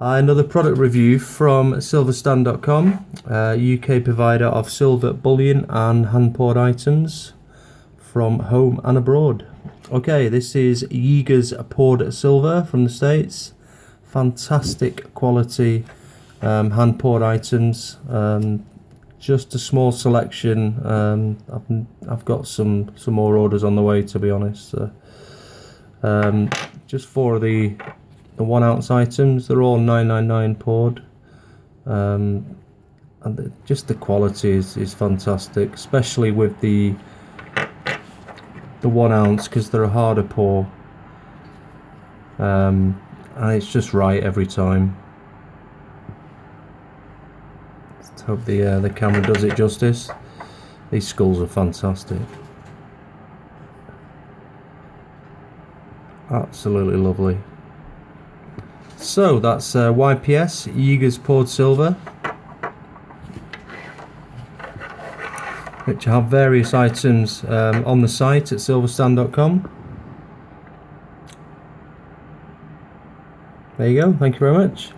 Another product review from Silverstan.com, UK provider of silver bullion and hand-poured items from home and abroad. Okay, this is Yeagers poured silver from the States. Fantastic quality hand-poured items. Just a small selection. I've got some more orders on the way, to be honest. Just for the 1 ounce items, they're all 999 poured, and just the quality is fantastic, especially with the 1 ounce, because they're a harder pour, and it's just right every time. Let's hope the camera does it justice. These skulls are fantastic, absolutely lovely. So that's YPS, Yeagers poured silver, which have various items on the site at Silverstan.com. There you go, thank you very much.